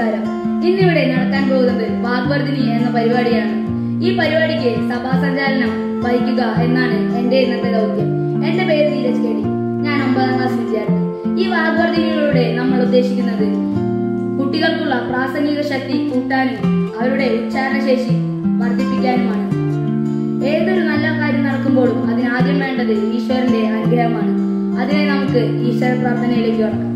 നമസ്കാരം. ഇന്നിവിടെ നടക്കാൻ പോകുന്നത് വാഗ്വർദ്ധിനി എന്ന പരിപാടിയാണ്. ഈ പരിപാടിക്ക് സഭാസഞ്ചാലനം വഹിക്കുക എന്നാണ് എന്റെ ഇന്നത്തെ ദൗത്യം. എന്റെ പേര് നീരജ് കെ ഡി. ഞാൻ 9ാം ക്ലാസ് വിദ്യാർത്ഥി. ഈ വാഗ്വർദ്ധിനിയിലൂടെ നമ്മൾ ഉദ്ദേശിക്കുന്നത് കുട്ടികൾക്കുള്ള പ്രാസംഗിക ശക്തി കൂട്ടാനും അവരുടെ ഉച്ചാരണശേഷി വർദ്ധിപ്പിക്കാനുമാണ്. ഏതൊരു നല്ല കാര്യം നടക്കുമ്പോഴും അതിനാദ്യം വേണ്ടത് ഈശ്വരന്റെ അനുഗ്രഹമാണ്. അതിനെ നമുക്ക് ഈശ്വര പ്രാർത്ഥനയിലേക്ക് കടക്കാം.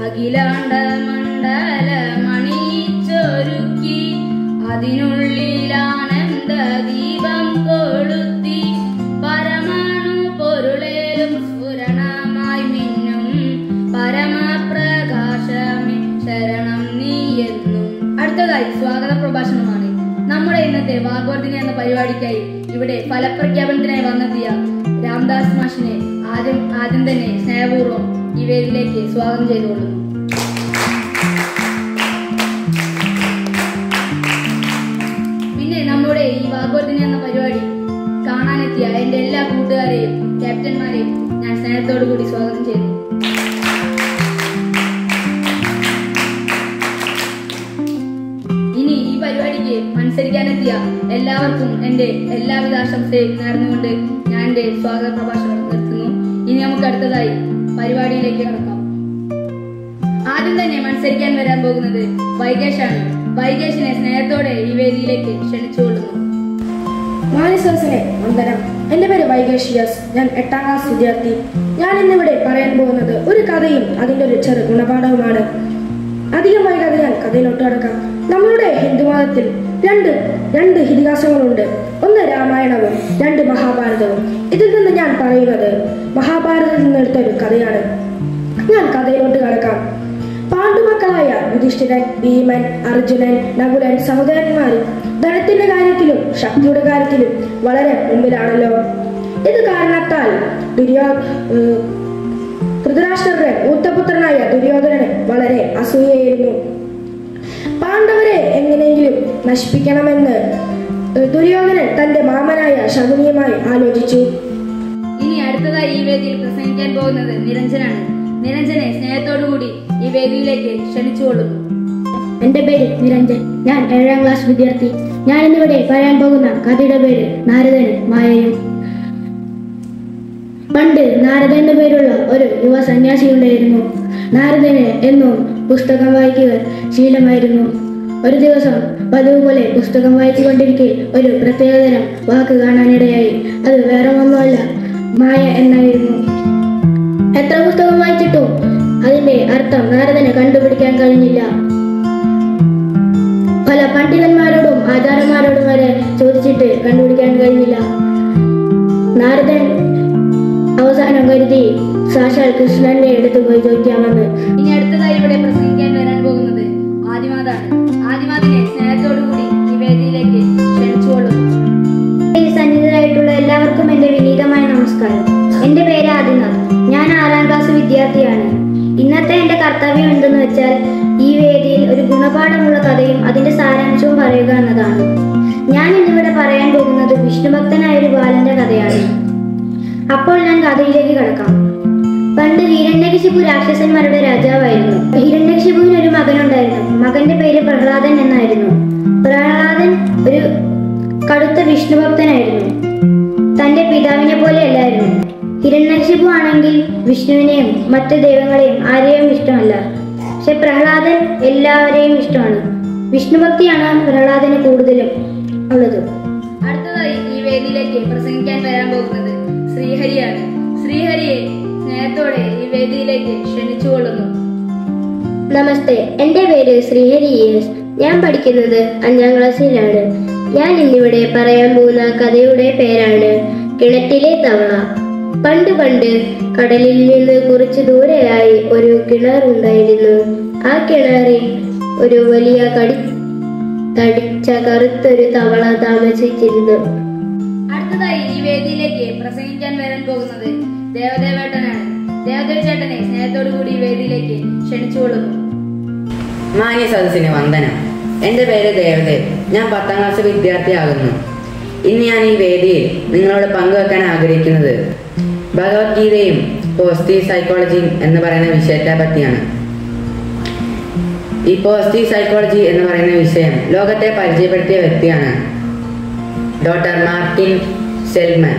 അഖിലാണ്ട മണ്ഡല മണിച്ചൊരുക്കി അതിനുള്ളിലാനന്ദ ദീപം കൊളുത്തി പരമാണു പൊരുളേലും സ്ഫുരണമായി മിന്നും പരമപ്രകാശമേ ശരണം നീ എന്നും. അടുത്തതായി സ്വാഗത പ്രഭാഷണമാണ്. നമ്മുടെ ഇന്നത്തെ വാഗ്വർദ്ധിനി എന്ന പരിപാടിക്കായി ഇവിടെ ഫലപ്രഖ്യാപനത്തിനായി വന്നെത്തിയ രാംദാസ് മാഷിനെ ആദ്യം തന്നെ സ്നേഹപൂർവ്വം ഈ വേദിയിലേക്ക് സ്വാഗതം ചെയ്തുകൊള്ളുന്നു. പിന്നെ നമ്മുടെ ഈ വാഗ്വർദ്ധിനി എന്ന പരിപാടി കാണാനെത്തിയ എന്റെ എല്ലാ കൂട്ടുകാരെയും ക്യാപ്റ്റന്മാരെയും ഞാൻ സ്നേഹത്തോടു കൂടി സ്വാഗതം ചെയ്യുന്നു. ഇനി ഈ പരിപാടിക്ക് മത്സരിക്കാനെത്തിയ എല്ലാവർക്കും എന്റെ എല്ലാവിധ ആശംസയും നേർന്നുകൊണ്ട് ഞാൻ എന്റെ സ്വാഗത പ്രഭാഷണം നിർത്തുന്നു. ഇനി നമുക്ക് അടുത്തതായി പരിപാടിയിലേക്ക് കടക്കാം. ആദ്യം തന്നെ മത്സരിക്കാൻ വരാൻ പോകുന്നത് വൈകേഷാണ്. വൈകേഷിനെ സ്നേഹത്തോടെ ഈ വേദിയിലേക്ക് ക്ഷണിച്ചുകൊള്ളുന്നു. മാന്യസദസ്സിനെ വന്ദനം. എന്റെ പേര് വൈകേഷ് യസ്. ഞാൻ 8ാം ക്ലാസ് വിദ്യാർത്ഥി. ഞാൻ ഇന്നിവിടെ പറയാൻ പോകുന്നത് ഒരു കഥയും അതിന്റെ ഒരു ചെറു ഗുണപാഠവുമാണ്. അധികം വൈകാതെ ഞാൻ കഥയിലോട്ട് കടക്കാം. നമ്മളുടെ ഹിന്ദുമതത്തിൽ രണ്ട് ഇതിഹാസങ്ങളുണ്ട്. ഒന്ന് രാമായണവും 2 മഹാഭാരതവും. ഇതിൽ നിന്ന് ഞാൻ പറയുന്നത് മഹാഭാരതത്തിൽ നിന്നെടുത്ത ഒരു കഥയാണ്. ഞാൻ കഥയിലോട്ട് കടക്കാം. പാണ്ഡുമക്കളായ യുധിഷ്ഠിരൻ, ഭീമൻ, അർജുനൻ, നകുലൻ സഹോദരന്മാർ ധനത്തിന്റെ കാര്യത്തിലും ശക്തിയുടെ കാര്യത്തിലും വളരെ മുമ്പിലാണല്ലോ. ഇത് കാരണത്താൽ ധൃതരാഷ്ട്രരുടെ മൂത്തപുത്രനായ ദുര്യോധനന് വളരെ അസൂയയായിരുന്നു. പാണ്ഡവരെ എങ്ങനെയെങ്കിലും നശിപ്പിക്കണമെന്ന് ദുര്യോധനൻ തന്റെ മാമനായ ശകുനിയുമായി ആലോചിച്ചു. ഇനി അടുത്തതായി ഈ വേദിയിൽ പ്രസംഗിക്കാൻ പോകുന്നത് നിരഞ്ജനാണ്. നിരഞ്ജനെ സ്നേഹത്തോടുകൂടി ഈ വേദിയിലേക്ക് ക്ഷണിച്ചുകൊള്ളുന്നു. എന്റെ പേര് നിരഞ്ജൻ. ഞാൻ 7ാം ക്ലാസ് വിദ്യാർത്ഥി. ഞാൻ ഇന്നിവിടെ പറയാൻ പോകുന്ന കഥയുടെ പേര് നാരദനും മായയും. പണ്ട് നാരദൻ എന്നു പേരുള്ള ഒരു യുവ സന്യാസി ഉണ്ടായിരുന്നു. നാരദന് എന്നും പുസ്തകം വായിക്കുക ശീലമായിരുന്നു. ഒരു ദിവസം പതിവ് പോലെ പുസ്തകം വായിച്ചുകൊണ്ടിരിക്കെ ഒരു പ്രത്യേകതരം വാക്ക് കാണാനിടയായി. അത് വേറെ ഒന്നുമല്ല, മായ എന്നായിരുന്നു. എത്ര പുസ്തകം വായിച്ചിട്ടും അതിന്റെ അർത്ഥം നാരദന് കണ്ടുപിടിക്കാൻ കഴിഞ്ഞില്ല. പല പണ്ഡിതന്മാരോടും ആചാര്യന്മാരോടും വരെ ചോദിച്ചിട്ട് കണ്ടുപിടിക്കാൻ കഴിഞ്ഞില്ല. നാരദൻ അവസാനം കരുതി സാക്ഷാൽ കൃഷ്ണന്റെ അടുത്ത് പോയി ചോദിക്കാമെന്ന്. ഇനി അടുത്തതായി ഇവിടെ പ്രസംഗിക്കാൻ വരാൻ പോകുന്നത് ആദിമാതാണ്. ആദിമാതിനെ സ്നേഹത്തോടുകൂടി ഈ വേദിയിലേക്ക് ക്ഷണിച്ചുകൊള്ളുന്നു. സന്നിഹിതരായിട്ടുള്ള എല്ലാവർക്കും എന്റെ വിനീതമായ നമസ്കാരം. എന്റെ പേര് ആദിനാഥ്. ഞാൻ 6ാം ക്ലാസ് വിദ്യാർത്ഥിയാണ്. ഇന്നത്തെ എന്റെ കർത്തവ്യം എന്തെന്ന് വെച്ചാൽ ഈ വേദിയിൽ ഒരു ഗുണപാഠമുള്ള കഥയും അതിന്റെ സാരാംശവും പറയുക എന്നതാണ്. ഞാൻ ഇന്നിവിടെ പറയാൻ പോകുന്നത് വിഷ്ണുഭക്തനായ ഒരു ബാലന്റെ കഥയാണ്. അപ്പോൾ ഞാൻ കഥയിലേക്ക് കടക്കാം. പണ്ട് ഹിരണ്യകശിപു രാക്ഷസന്മാരുടെ രാജാവായിരുന്നു. ഹിരണ്യകശിപുവിന് ഒരു മകനുണ്ടായിരുന്നു. മകന്റെ പേര് പ്രഹ്ലാദൻ എന്നായിരുന്നു. പ്രഹ്ലാദൻ ഒരു കടുത്ത വിഷ്ണുഭക്തനായിരുന്നു. തന്റെ പിതാവിനെ പോലെ അല്ലായിരുന്നു. ഹിരണ്യകശിപു ആണെങ്കിൽ വിഷ്ണുവിനെയും മറ്റ് ദൈവങ്ങളെയും ആരെയും ഇഷ്ടമല്ല. പക്ഷെ പ്രഹ്ലാദൻ എല്ലാവരെയും ഇഷ്ടമാണ്. വിഷ്ണുഭക്തിയാണ് പ്രഹ്ലാദന് കൂടുതലും ഉള്ളത്. അടുത്തതായി ഈ വേദിയിലേക്ക് പ്രസംഗിക്കാൻ വരാൻ പോകുന്നത് ശ്രീഹരിയാണ്. ശ്രീഹരിയെ സ്നേഹത്തോടെ ഈ വേദിയിലേക്ക് ക്ഷണിച്ചുകൊള്ളുന്നു. നമസ്തേ, എന്റെ പേര് ശ്രീഹരി എസ്. ഞാൻ പഠിക്കുന്നത് 5ാം ക്ലാസ്സിലാണ്. ഞാൻ ഇന്നിവിടെ പറയാൻ പോകുന്ന കഥയുടെ പേരാണ് കിണറ്റിലെ തവള. പണ്ട് കടലിൽ നിന്ന് കുറച്ച് ദൂരെയായി ഒരു കിണർ ഉണ്ടായിരുന്നു. ആ കിണറിൽ ഒരു വലിയ തടിച്ച കറുത്തൊരു തവള താമസിച്ചിരുന്നു. അടുത്തതായി ഈ വേദിയിലേക്ക് പ്രസംഗിക്കാൻ വരാൻ പോകുന്നത് ദേവദേവേട്ടനാണ്. ദേവദേവേട്ടനെ സ്നേഹത്തോടു കൂടി ഈ വേദിയിലേക്ക് ക്ഷണിച്ചുകൊള്ളുന്നു. മാന്യ സദസ്സിന് വന്ദനം. എന്റെ പേര് ദേവദേവ്. ഞാൻ 10ാം ക്ലാസ് വിദ്യാർത്ഥിയാകുന്നു. ഇന്ന് ഞാൻ ഈ വേദിയിൽ നിങ്ങളോട് പങ്കുവെക്കാൻ ആഗ്രഹിക്കുന്നത് ഭഗവത്ഗീതയും പോസിറ്റീവ് സൈക്കോളജിയും എന്ന് പറയുന്ന വിഷയത്തെ പറ്റിയാണ്. ഈ പോസിറ്റീവ് സൈക്കോളജി എന്ന് പറയുന്ന വിഷയം ലോകത്തെ പരിചയപ്പെടുത്തിയ വ്യക്തിയാണ് ഡോക്ടർ മാർട്ടിൻ സെൽമൻ.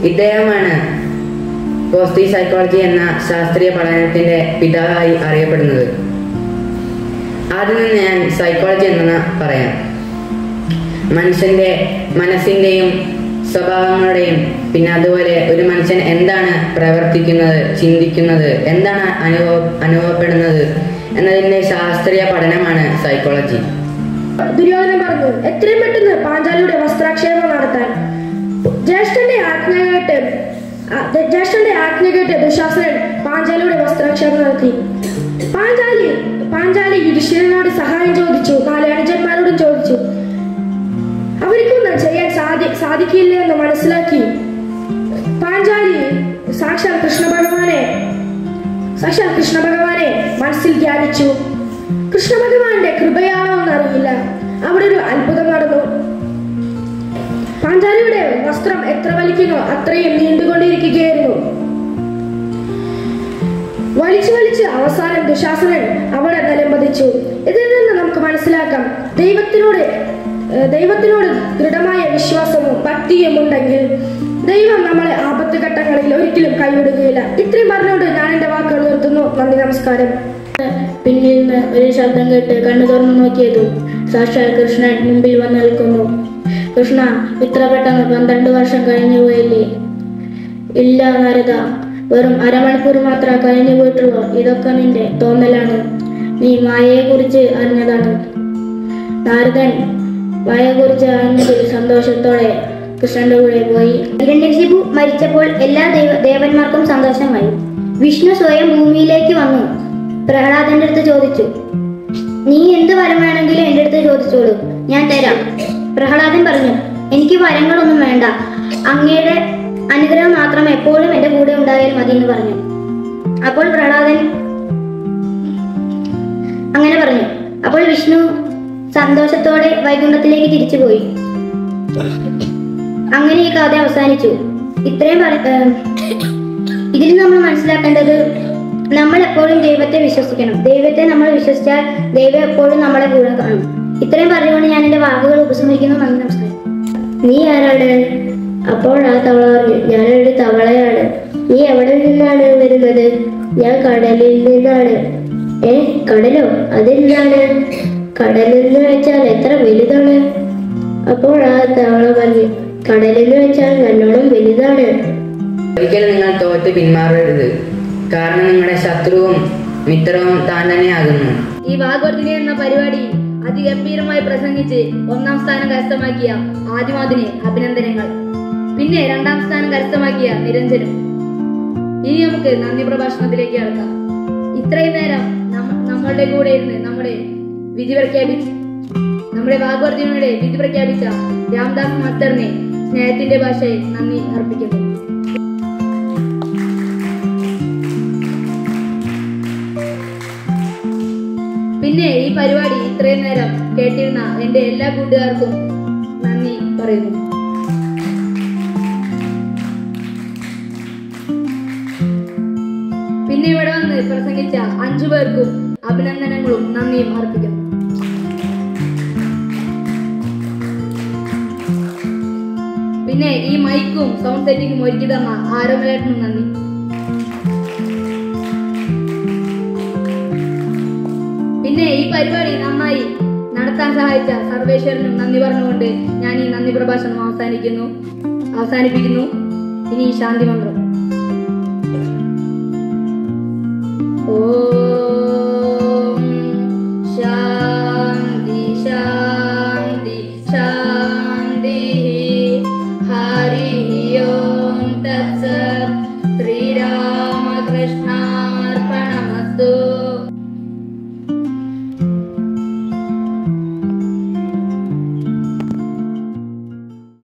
ഇദ്ദേഹമാണ് പോസിറ്റീവ് സൈക്കോളജി എന്ന ശാസ്ത്രീയ പഠനത്തിന്റെ പിതാവായി അറിയപ്പെടുന്നത്. ആദ്യം നിന്ന് ഞാൻ സൈക്കോളജി എന്ന് പറയാം. മനുഷ്യന്റെ മനസ്സിന്റെയും സ്വഭാവങ്ങളുടെയും പിന്നെ അതുപോലെ ഒരു മനുഷ്യൻ എന്താണ് പ്രവർത്തിക്കുന്നത്, ചിന്തിക്കുന്നത്, എന്താണ് അനുഭവപ്പെടുന്നത് എന്നതിന്റെ ശാസ്ത്രീയ പഠനമാണ് സൈക്കോളജി. ദുര്യോധനൻ പറഞ്ഞു, എത്രയും പെട്ടെന്ന് പാഞ്ചാലിയുടെ വസ്ത്രാക്ഷേപം നടത്താൻ. ജ്യേഷ്ഠന്റെ ആജ്ഞ കേട്ട് ദുശാസനൻ പാഞ്ചാലിയുടെ വസ്ത്രാക്ഷേപം നടത്തി. പാഞ്ചാലി യുധിഷ്ഠിരനോട് സഹായം ചോദിച്ചു, 4 അനുജന്മാരോടും ചോദിച്ചു. അവർക്കൊന്നും ചെയ്യാൻ സാധിക്കില്ല എന്ന് മനസ്സിലാക്കി പാഞ്ചാലി സാക്ഷാൽ കൃഷ്ണ ഭഗവാനെ മനസ്സിൽ ധ്യാനിച്ചു. കൃഷ്ണ ഭഗവാന്റെ കൃപയാണോ എന്നറിയില്ല, അവിടെ ഒരു അത്ഭുതം നടന്നു. പാഞ്ചാലിയുടെ വസ്ത്രം എത്ര വലിക്കുന്നോ അത്രയും നീണ്ടുകൊണ്ടിരിക്കുകയായിരുന്നു. വലിച്ച് അവസാനം ദുശാസനൻ അവിടെ നിലംപതിച്ചു. ഇതിൽ നിന്ന് നമുക്ക് മനസ്സിലാക്കാം, ദൈവത്തിനോട് ദൃഢമായ വിശ്വാസവും ഭക്തിയും ഉണ്ടെങ്കിൽ ദൈവം നമ്മളെ ആപത്ത് ഘട്ടങ്ങളിൽ ഒരിക്കലും കൈവിടുകയില്ല. ഇത്രയും പറഞ്ഞുകൊണ്ട് ഞാൻ എന്റെ വാക്കുകൾ നിർത്തുന്നു. നന്ദി, നമസ്കാരം. പിന്നിൽ നിന്ന് ഒരു ശബ്ദം കേട്ട് കണ്ണു തുറന്നു നോക്കിയതും സാക്ഷാൽ കൃഷ്ണൻ മുമ്പിൽ വന്ന് നിൽക്കുന്നു. കൃഷ്ണ, ഇത്ര പെട്ടെന്ന് 12 വർഷം കഴിഞ്ഞു പോയില്ലേ? ഇല്ല നാരദ, വെറും അരമണിക്കൂർ മാത്രമേ കഴിഞ്ഞു പോയിട്ടുള്ളൂ. ഇതൊക്കെ നിന്റെ തോന്നലാണ്. നീ മായയെ കുറിച്ച് അറിഞ്ഞതാണ്. നാരദൻ മായയെ കുറിച്ച് അറിഞ്ഞതിൽ സന്തോഷത്തോടെ കൃഷ്ണന്റെ കൂടെ പോയി. ഹിരണ്യകശിപു മരിച്ചപ്പോൾ എല്ലാ ദേവന്മാർക്കും സന്തോഷമായി. വിഷ്ണു സ്വയം ഭൂമിയിലേക്ക് വന്നു പ്രഹ്ലാദന്റെ അടുത്ത് ചോദിച്ചു, നീ എന്ത് വരം വേണമെങ്കിലും എൻ്റെ അടുത്ത് ചോദിച്ചോളൂ, ഞാൻ തരാം. പ്രഹ്ലാദൻ പറഞ്ഞു, എനിക്ക് വരങ്ങളൊന്നും വേണ്ട, അങ്ങയുടെ അനുഗ്രഹം മാത്രം എപ്പോഴും എൻ്റെ കൂടെ ഉണ്ടായാൽ മതി എന്ന് പറഞ്ഞു. അപ്പോൾ പ്രഹ്ലാദൻ അങ്ങനെ പറഞ്ഞു. അപ്പോൾ വിഷ്ണു സന്തോഷത്തോടെ വൈകുണ്ഠത്തിലേക്ക് തിരിച്ചുപോയി. അങ്ങനെ ഈ കഥ അവസാനിച്ചു. ഇതിൽ നമ്മൾ മനസ്സിലാക്കേണ്ടത്, നമ്മൾ എപ്പോഴും ദൈവത്തെ വിശ്വസിക്കണം. ദൈവത്തെ നമ്മൾ വിശ്വസിച്ചാൽ ദൈവം എപ്പോഴും നമ്മളെ കൂടെ കാണും. ഇത്രയും പറഞ്ഞുകൊണ്ട് ഞാൻ എൻ്റെ വാക്കുകൾ ഉപസംഹരിക്കുന്നു. നന്ദി, നമസ്കാരം. നീ ആരാണ്? അപ്പോൾ ആ തവള പറഞ്ഞു, ഞാനൊരു തവളയാണ്. നീ എവിടെ നിന്നാണ് വരുന്നത്? ഞാൻ കടലിൽ നിന്നാണ്. കടലോ? അതെന്താണ്? കടലെന്ന് വെച്ചാൽ എത്ര വലുതാണ്? അപ്പോൾ ആ തവള പറഞ്ഞു, കടലെന്ന് വെച്ചാൽ നല്ലോണം വലുതാണ്. ഒരിക്കലും നിങ്ങൾ തോറ്റ് പിന്മാറരുത്, കാരണം നിങ്ങളുടെ ശത്രുവും മിത്രവും താൻ തന്നെയാകുന്നു. ഈ വാഗ്വർദ്ധിനി എന്ന പരിപാടി അതിഗംഭീരമായി പ്രസംഗിച്ച് 1ാം സ്ഥാനം കരസ്ഥമാക്കിയ ആദിമാദിന് അഭിനന്ദനങ്ങൾ. പിന്നെ 2ാം സ്ഥാനം കരസ്ഥമാക്കിയ നിരഞ്ജനും. ഇനി നമുക്ക് നന്ദി പ്രഭാഷണത്തിലേക്ക് കടക്കാം. ഇത്രയും നേരം നമ്മളുടെ കൂടെ ഇരുന്ന് നമ്മുടെ വാഗ്വർദ്ധിനിയുടെ വിധി പ്രഖ്യാപിച്ച രാംദാസ് മാസ്റ്ററിനെ സ്നേഹത്തിന്റെ ഭാഷയിൽ നന്ദി അർപ്പിക്കുന്നു. പിന്നെ ഈ പരിപാടി ഇത്രയും നേരം കേട്ടിരുന്ന എൻ്റെ എല്ലാ കൂട്ടുകാർക്കും നന്ദി പറയുന്നു. പിന്നെ ഇവിടെ വന്ന് പ്രസംഗിച്ച 5 പേർക്കും അഭിനന്ദനങ്ങളും നന്ദിയും അർപ്പിക്കുന്നു. പിന്നെ ഈ മൈക്കും സൗണ്ട് സെറ്റിംഗും ഒരുക്കി തന്ന ആരോമലേട്ടനും നന്ദി. പിന്നെ ഈ പരിപാടി നന്നായി നടത്താൻ സഹായിച്ച സർവേശ്വരനും നന്ദി പറഞ്ഞുകൊണ്ട് ഞാൻ ഈ നന്ദി പ്രഭാഷണം അവസാനിപ്പിക്കുന്നു. ഇനി ശാന്തി മന്ത്രം. ഓ